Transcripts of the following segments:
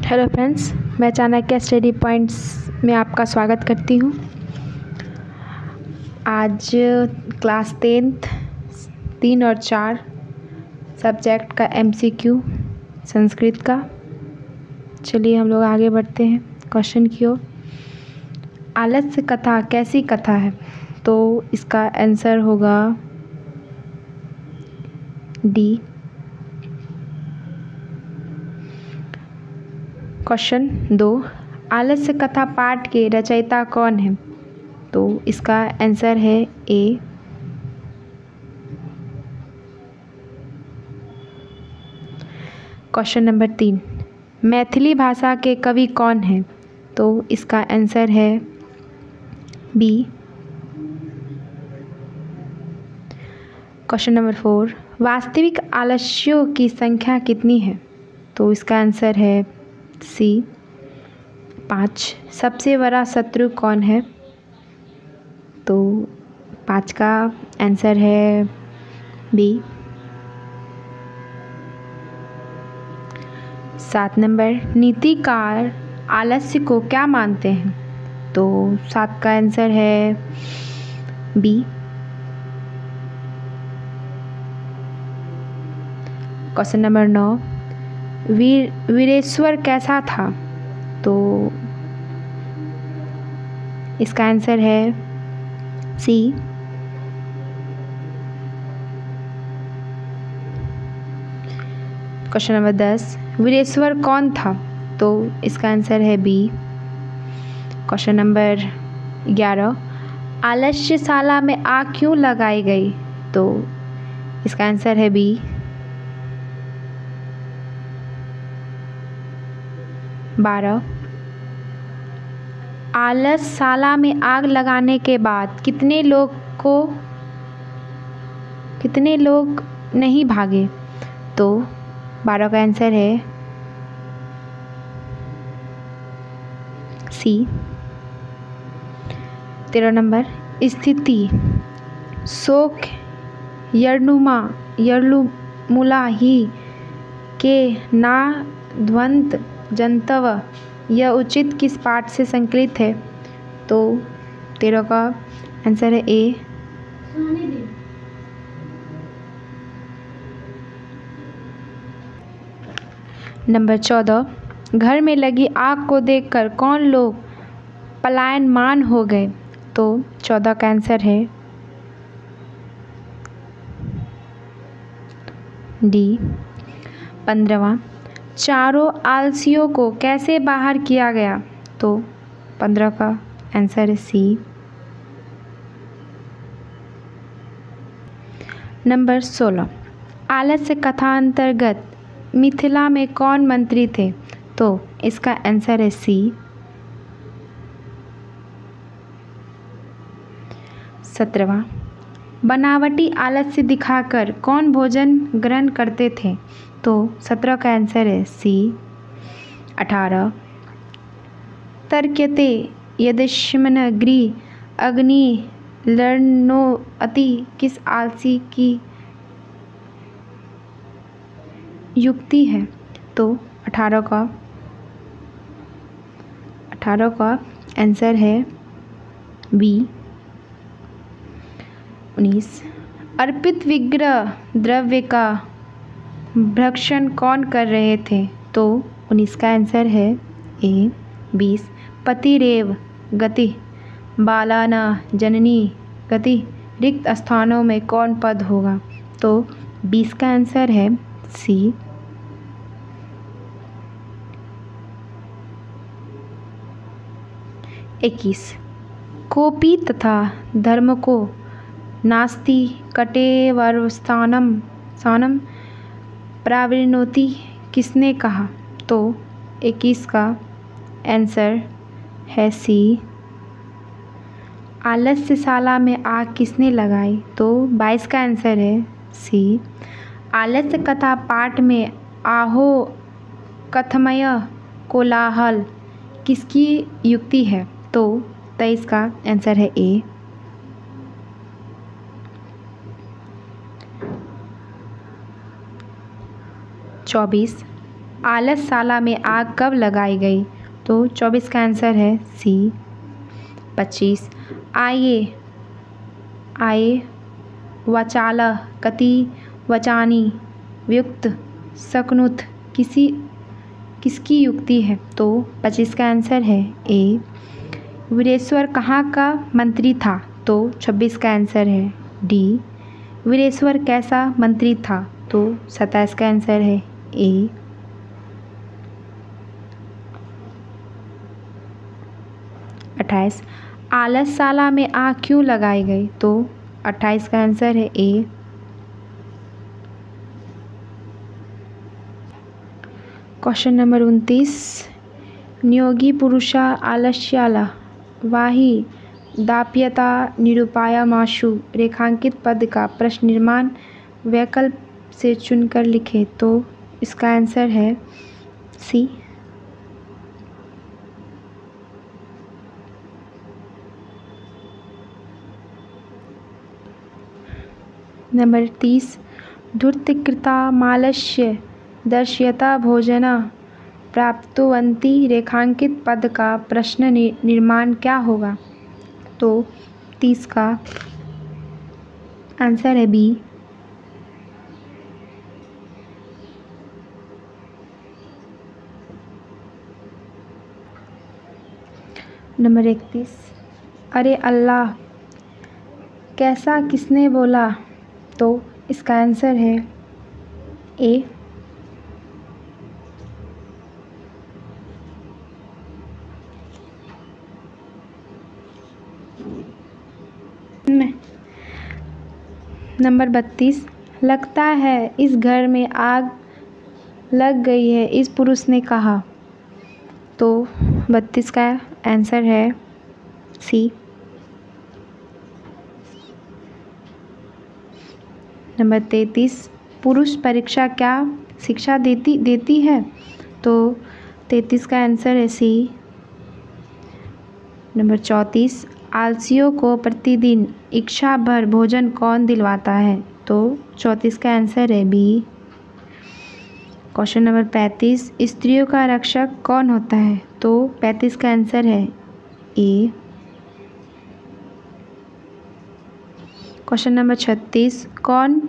Hello friends, मैं Chanakya study points में आपका स्वागत करती हूँ। आज क्लास 10th 3 और 4 सब्जेक्ट का MCQ संस्कृत का। चलिए हम लोग आगे बढ़ते हैं क्वेश्चन की ओर। आलस्य कथा कैसी कथा है? तो इसका आंसर होगा डी। क्वेश्चन 2, आलस्य कथा पाठ के रचयिता कौन है? तो इसका आंसर है ए। क्वेश्चन नंबर 3, मैथिली भाषा के कवि कौन हैं? तो इसका आंसर है बी। क्वेश्चन नंबर 4, वास्तविक आलस्यों की संख्या कितनी है? तो इसका आंसर है सी 5। सबसे बड़ा शत्रु कौन है? तो 5 का आंसर है बी। 7 नंबर, नीतिकार आलस्य को क्या मानते हैं? तो 7 का आंसर है बी। क्वेश्चन नंबर 9, वीरेश्वर कैसा था? तो इसका आंसर है सी। क्वेश्चन नंबर 10, वीरेश्वर कौन था? तो इसका आंसर है बी। क्वेश्चन नंबर 11, आलस्यशाला में आग क्यों लगाई गई? तो इसका आंसर है बी। 12, आलस्यशाला में आग लगाने के बाद कितने लोग नहीं भागे? तो 12 का आंसर है सी। 13 नंबर, स्थिति शोक यर्लुमुला ही के ना ध्वंत जंतव यह उचित किस पाठ से संकलित है? तो 13 का आंसर है ए। नंबर 14, घर में लगी आग को देखकर कौन लोग पलायनमान हो गए? तो 14 का आंसर है डी। 15वां, चारों आलसियों को कैसे बाहर किया गया? तो 15 का आंसर है सी। नंबर 16, आलस्य कथा अंतर्गत मिथिला में कौन मंत्री थे? तो इसका आंसर है सी। 17वां, बनावटी आलस्य दिखाकर कौन भोजन ग्रहण करते थे? तो 17 का आंसर है सी। 18, तर्क्यते यदश्मनग्री अग्नि लर्णोति किस आलसी की युक्ति है? तो 18 का आंसर है बी। 19, अर्पित विग्रह द्रव्य का भक्षण कौन कर रहे थे? तो 19 का आंसर है ए। 20, पतिरेव गति बालाना जननी गति रिक्त स्थानों में कौन पद होगा? तो 20 का आंसर है सी। 21, कोपी तथा धर्म को नास्ति कटेवर्स्थानम प्रावृणोति किसने कहा? तो 21 का आंसर है सी। आलस्यशाला में आग किसने लगाई? तो 22 का आंसर है सी। आलस्य कथा पाठ में आहो कथमय कोलाहल किसकी युक्ति है? तो 23 का आंसर है ए। 24, आलसशाला में आग कब लगाई गई? तो 24 का आंसर है सी। 25 आये वाचालः कति वचानी व्युक्त शक्नुत किसकी युक्ति है? तो 25 का आंसर है ए। वीरेश्वर कहाँ का मंत्री था? तो 26 का आंसर है डी। वीरेश्वर कैसा मंत्री था? तो 27 का आंसर है ए। 28 आलसशाला में आग क्यों लगाई गई? तो 28 का आंसर है ए। क्वेश्चन नंबर 29 नियोगी पुरुषा आलस्याला वाही दाप्यता निरूपायामाशु रेखांकित पद का प्रश्न निर्माण वैकल्प से चुनकर लिखे। तो इसका आंसर है सी। नंबर 30 धूर्तकृता मालस्य दर्शयता भोजना प्राप्तवन्ती रेखांकित पद का प्रश्न निर्माण क्या होगा? तो 30 का आंसर है बी। नंबर 31 अरे अल्लाह कैसा किसने बोला? तो इसका आंसर है ए। नंबर 32 लगता है इस घर में आग लग गई है, इस पुरुष ने कहा। तो 32 का आंसर है सी। नंबर 33 पुरुष परीक्षा क्या शिक्षा देती है? तो 33 का आंसर है सी। नंबर 34 आलसियों को प्रतिदिन इच्छा भर भोजन कौन दिलवाता है? तो 34 का आंसर है बी। क्वेश्चन नंबर 35 स्त्रियों का रक्षक कौन होता है? तो 35 का आंसर है ए। क्वेश्चन नंबर 36 कौन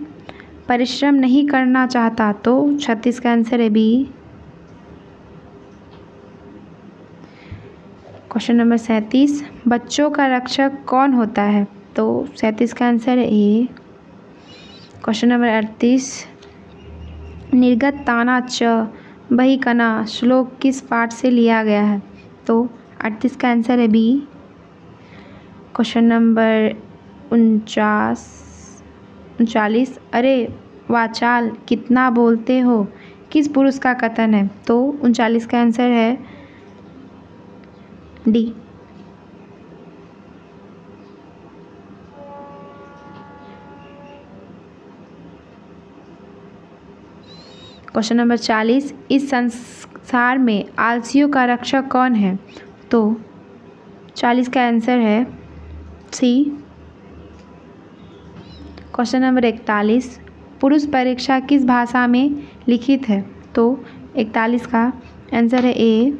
परिश्रम नहीं करना चाहता? तो 36 का आंसर है बी। क्वेश्चन नंबर 37 बच्चों का रक्षक कौन होता है? तो 37 का आंसर है ए। क्वेश्चन नंबर 38 निर्गत ताना च बही कना श्लोक किस पाठ से लिया गया है? तो 38 का आंसर है बी। क्वेश्चन नंबर 39 अरे वाचाल कितना बोलते हो किस पुरुष का कथन है? तो 39 का आंसर है डी। क्वेश्चन नंबर 40 इस संसार में आलसियों का रक्षक कौन है? तो 40 का आंसर है सी। क्वेश्चन नंबर 41 पुरुष परीक्षा किस भाषा में लिखित है? तो 41 का आंसर है ए।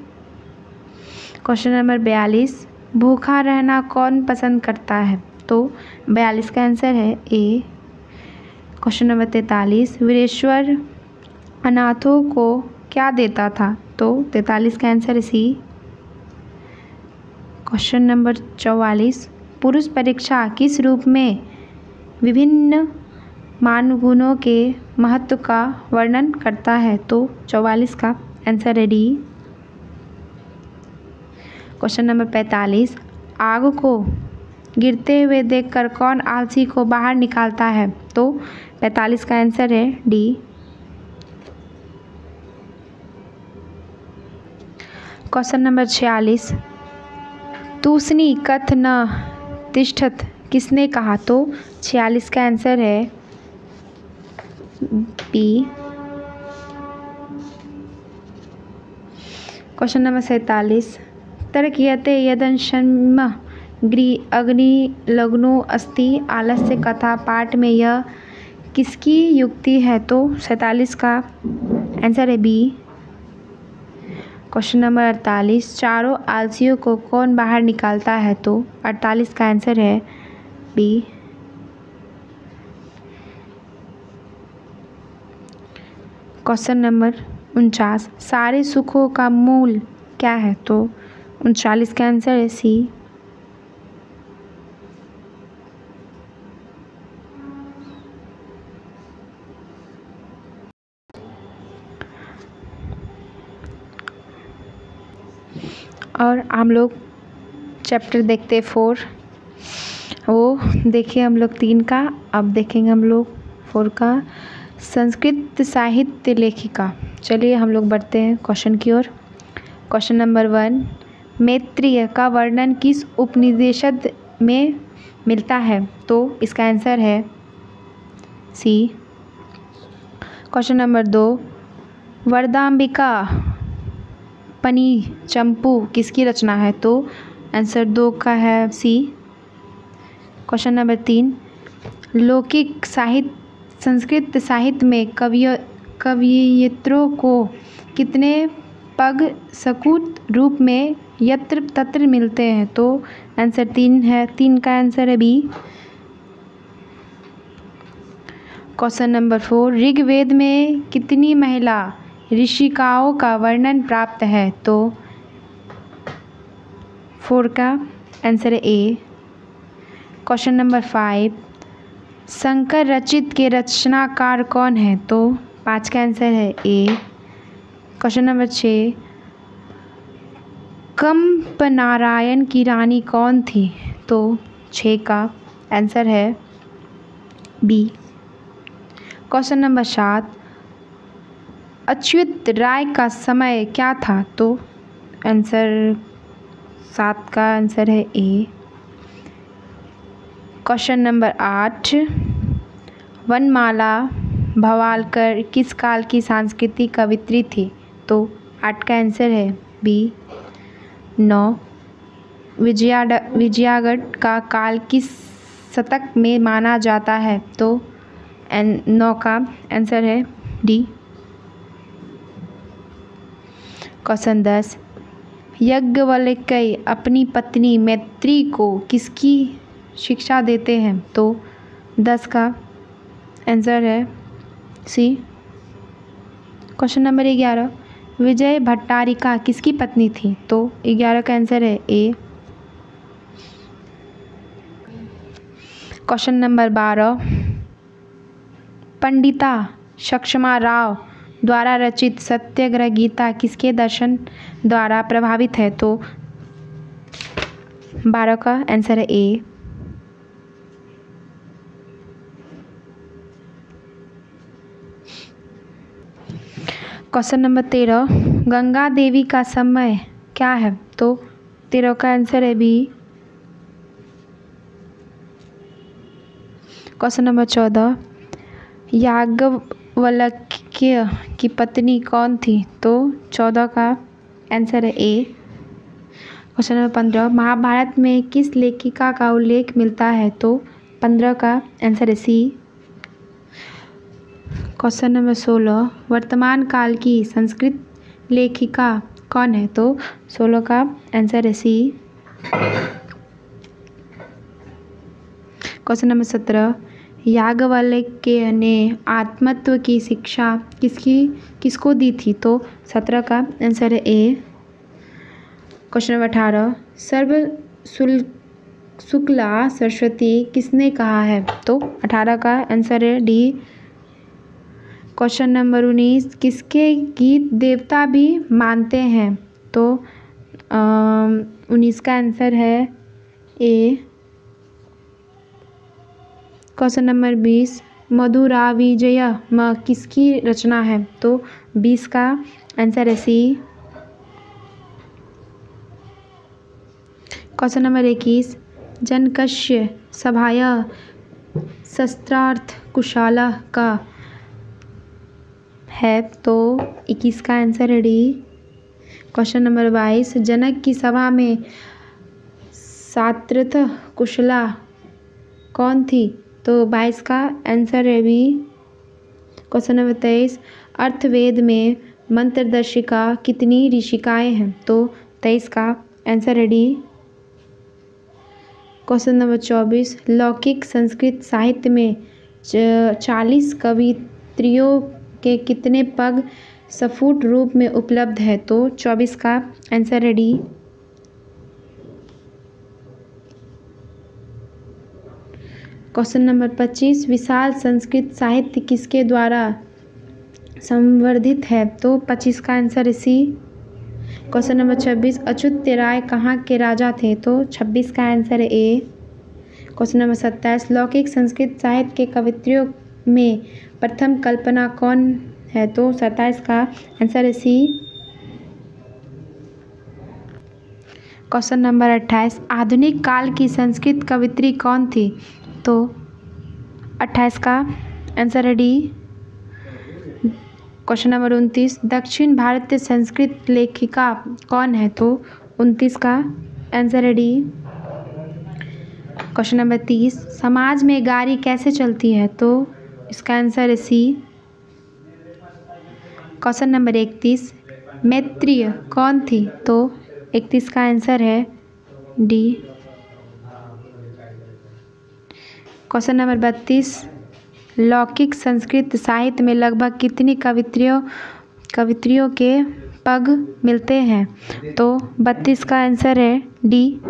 क्वेश्चन नंबर 42 भूखा रहना कौन पसंद करता है? तो 42 का आंसर है ए। क्वेश्चन नंबर 43 वीरेश्वर अनाथों को क्या देता था? तो 43 का आंसर है सी। क्वेश्चन नंबर 44 पुरुष परीक्षा किस रूप में विभिन्न मानगुणों के महत्व का वर्णन करता है? तो 44 का आंसर है डी। क्वेश्चन नंबर 45 आग को गिरते हुए देखकर कौन आलसी को बाहर निकालता है? तो 45 का आंसर है डी। क्वेश्चन नंबर 46 तूष्णी कथ न तिष्ठत किसने कहा? तो 46 का आंसर है बी। क्वेश्चन नंबर 47 तर्कयते यदंशम अग्नि लग्नो अस्ति आलस्य कथा पाठ में यह किसकी युक्ति है? तो 47 का आंसर है बी। क्वेश्चन नंबर 48, चारों आलसियों को कौन बाहर निकालता है? तो 48 का आंसर है बी। क्वेश्चन नंबर 49, सारे सुखों का मूल क्या है? तो 39 का आंसर है सी। और हम लोग चैप्टर देखते 4, वो देखिए हम लोग 3 का, अब देखेंगे हम लोग 4 का, संस्कृत साहित्य लेखिका। चलिए हम लोग बढ़ते हैं क्वेश्चन की ओर। क्वेश्चन नंबर 1, मैत्रेय का वर्णन किस उपनिषद में मिलता है? तो इसका आंसर है सी। क्वेश्चन नंबर 2, वरदाम्बिका पनीचंपू किसकी रचना है? तो आंसर 2 का है सी। क्वेश्चन नंबर 3, लौकिक साहित्य संस्कृत साहित्य में कवियत्रों को कितने पग सकुत रूप में यत्र तत्र मिलते हैं? तो आंसर 3 है, 3 का आंसर है बी। क्वेश्चन नंबर 4, ऋग्वेद में कितनी महिला ऋषिकाओं का वर्णन प्राप्त है? तो 4 का आंसर है ए। क्वेश्चन नंबर 5, शंकर रचित के रचनाकार कौन है? तो 5 का आंसर है ए। क्वेश्चन नंबर 6, कंपनारायण की रानी कौन थी? तो 6 का आंसर है बी। क्वेश्चन नंबर 7, अच्युत राय का समय क्या था? तो आंसर 7 का आंसर है ए। क्वेश्चन नंबर 8, वनमाला भवालकर किस काल की सांस्कृतिक कवयित्री थी? तो 8 का आंसर है बी। 9, विजयागढ़ का काल किस शतक में माना जाता है? तो 9 का आंसर है डी। क्वेश्चन 10, याज्ञवल्क्य अपनी पत्नी मैत्री को किसकी शिक्षा देते हैं? तो 10 का आंसर है सी। क्वेश्चन नंबर 11, विजय भट्टारिका किसकी पत्नी थी? तो 11 का आंसर है ए। क्वेश्चन नंबर 12, पंडिता सक्षमा राव द्वारा रचित सत्याग्रह गीता किसके दर्शन द्वारा प्रभावित है? तो 12 का आंसर है ए। क्वेश्चन नंबर 13, गंगा देवी का समय क्या है? तो 13 का आंसर है बी। क्वेश्चन नंबर 14, याज्ञवल्क्य की पत्नी कौन थी? तो 14 का आंसर है ए। क्वेश्चन नंबर 15, महाभारत में किस लेखिका का उल्लेख मिलता है? तो 15 का आंसर है सी। क्वेश्चन नंबर 16, वर्तमान काल की संस्कृत लेखिका कौन है? तो 16 का आंसर है सी। क्वेश्चन नंबर 17, याज्ञवल्क्य ने आत्मतत्व की शिक्षा किसको दी थी? तो 17 का आंसर है ए। क्वेश्चन नंबर 18, सर्व शुक्ला सरस्वती किसने कहा है? तो 18 का आंसर है डी। क्वेश्चन नंबर 19, किसके गीत देवता भी मानते हैं? तो 19 का आंसर है ए। क्वेश्चन नंबर 20, मधुराविजयम किसकी रचना है? तो 20 का आंसर है सी। क्वेश्चन नंबर 21, जनकस्य सभाया शस्त्रार्थ कुशाला का है? तो 21 का आंसर है डी। क्वेश्चन नंबर 22, जनक की सभा में सात्रथ कुशला कौन थी? तो 22 का आंसर है बी। क्वेश्चन नंबर 23, अर्थवेद में मंत्रदर्शिका कितनी ऋषिकाएँ हैं? तो 23 का आंसर है डी। क्वेश्चन नंबर 24, लौकिक संस्कृत साहित्य में 40 कवित्रियों के कितने पग स्फुट रूप में उपलब्ध है? तो 24 का आंसर है डी। क्वेश्चन नंबर 25, विशाल संस्कृत साहित्य किसके द्वारा संवर्धित है? तो 25 का आंसर है सी। क्वेश्चन नंबर 26, अच्युत राय कहाँ के राजा थे? तो 26 का आंसर है ए। क्वेश्चन नंबर 27, लौकिक संस्कृत साहित्य के कवित्रियों में प्रथम कल्पना कौन है? तो 27 का आंसर है सी। क्वेश्चन नंबर 28, आधुनिक काल की संस्कृत कवित्री कौन थी? तो 28 का आंसर है डी। क्वेश्चन नंबर 29, दक्षिण भारतीय संस्कृत लेखिका कौन है? तो 29 का आंसर है डी। क्वेश्चन नंबर 30, समाज में गारी कैसे चलती है? तो इसका आंसर है सी। क्वेश्चन नंबर 31, मैत्रेय कौन थी? तो 31 का आंसर है डी। क्वेश्चन नंबर 32, लौकिक संस्कृत साहित्य में लगभग कितनी कवित्रियों के पग मिलते हैं? तो 32 का आंसर है डी।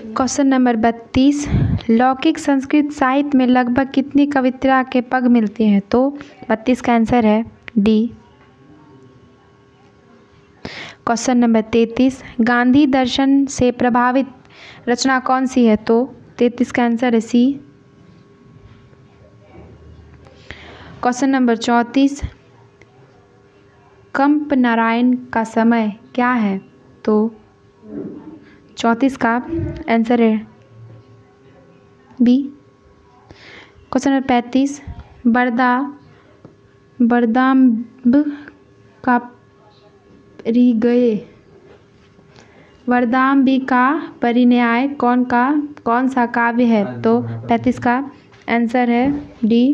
क्वेश्चन नंबर 32, लौकिक संस्कृत साहित्य में लगभग कितनी कवित्रियाँ के पग मिलती हैं? तो 32 का आंसर है डी। क्वेश्चन नंबर 33, गांधी दर्शन से प्रभावित रचना कौन सी है? तो 33 का आंसर है सी। क्वेश्चन नंबर 34, कंप नारायण का समय क्या है? तो 34 का आंसर है बी। क्वेश्चन नंबर 35, वरदाम्ब का वरदाम्बिका परिणय कौन सा काव्य है? तो 35 का आंसर है डी।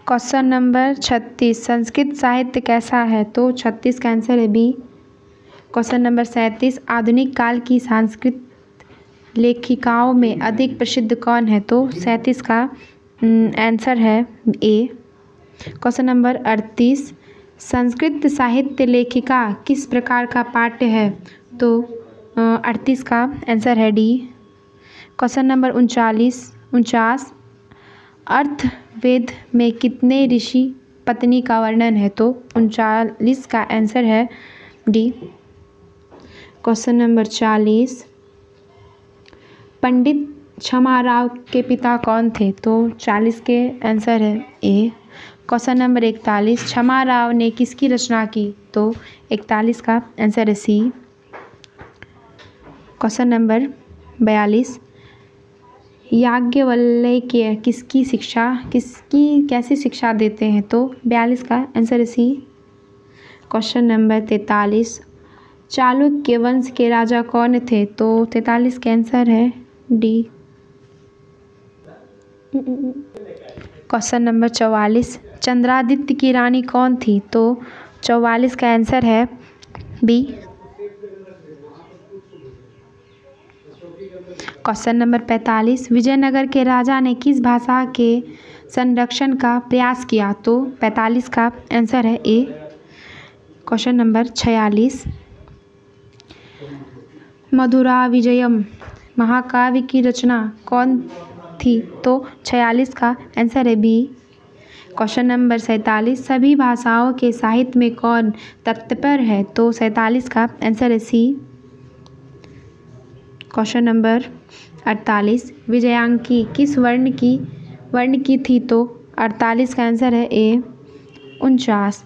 क्वेश्चन नंबर 36, संस्कृत साहित्य कैसा है? तो 36 का आंसर है बी। क्वेश्चन नंबर 37, आधुनिक काल की संस्कृत लेखिकाओं में अधिक प्रसिद्ध कौन है? तो 37 का आंसर है ए। क्वेश्चन नंबर 38, संस्कृत साहित्य लेखिका किस प्रकार का पाठ्य है? तो 38 का आंसर है डी। क्वेश्चन नंबर 49, अर्थवेद में कितने ऋषि पत्नी का वर्णन है? तो 39 का आंसर है डी। क्वेश्चन नंबर 40, पंडित क्षमाराव के पिता कौन थे? तो 40 के आंसर है ए। क्वेश्चन नंबर 41, क्षमाराव ने किसकी रचना की? तो 41 का आंसर है सी। क्वेश्चन नंबर 42, याज्ञवल्क्य कैसी शिक्षा देते हैं? तो 42 का आंसर है सी। क्वेश्चन नंबर 43, चालुक्य वंश के राजा कौन थे? तो 43 का आंसर है डी। क्वेश्चन नंबर 44, चंद्रादित्य की रानी कौन थी? तो 44 का आंसर है बी। क्वेश्चन नंबर 45, विजयनगर के राजा ने किस भाषा के संरक्षण का प्रयास किया? तो 45 का आंसर है ए। क्वेश्चन नंबर 46, मधुरा विजयम महाकाव्य की रचना कौन थी? तो 46 का आंसर है बी। क्वेश्चन नंबर 47, सभी भाषाओं के साहित्य में कौन तत्पर है? तो 47 का आंसर है सी। क्वेश्चन नंबर 48, विजयांकी किस वर्ण की थी? तो 48 का आंसर है ए। 49,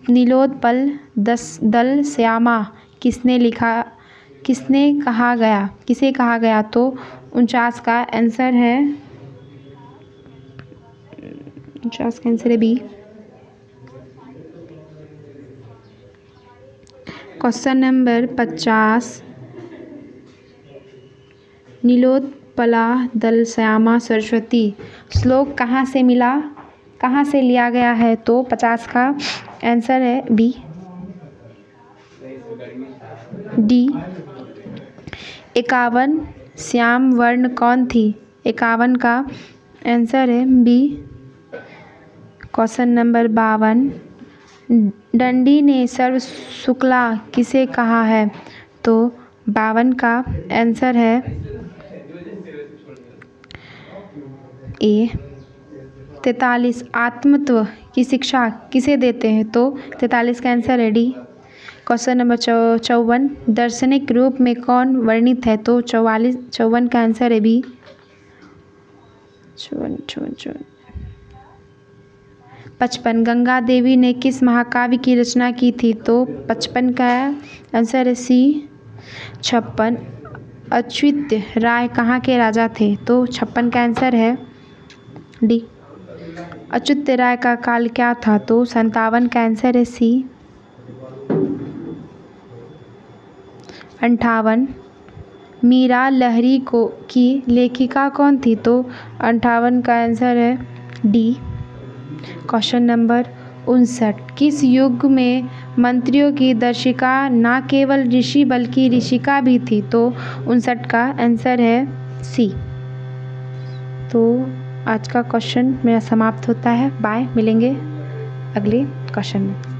नीलोत्पल दल श्यामा किसे कहा गया? तो 49 का आंसर है 49 का आंसर है बी। क्वेश्चन नंबर 50, नीलोत्पला दल श्यामा सरस्वती श्लोक कहाँ से मिला, कहाँ से लिया गया है? तो 50 का आंसर है बी, डी। 51 श्याम वर्ण कौन थी? 51 का आंसर है बी, क्वेश्चन नंबर 52। दंडी ने सर्व शुक्ला किसे कहा है? तो 52 का आंसर है ए। 43 आत्मत्व की शिक्षा किसे देते हैं? तो 43 का आंसर है डी, क्वेश्चन नंबर 54। दार्शनिक रूप में कौन वर्णित है? तो 54 का आंसर है बी, 55 गंगा देवी ने किस महाकाव्य की रचना की थी? तो 55 का आंसर है सी, 56 अच्युत राय कहाँ के राजा थे? तो 56 का आंसर है डी, अच्युत राय का काल क्या था? तो 57 का आंसर है सी। 58 मीरा लहरी की लेखिका कौन थी? तो 58 का आंसर है डी, क्वेश्चन नंबर 59 किस युग में मंत्रियों की दर्शिका न केवल ऋषि बल्कि ऋषिका भी थी? तो 59 का आंसर है सी। तो आज का क्वेश्चन मेरा समाप्त होता है। बाय, मिलेंगे अगले क्वेश्चन में।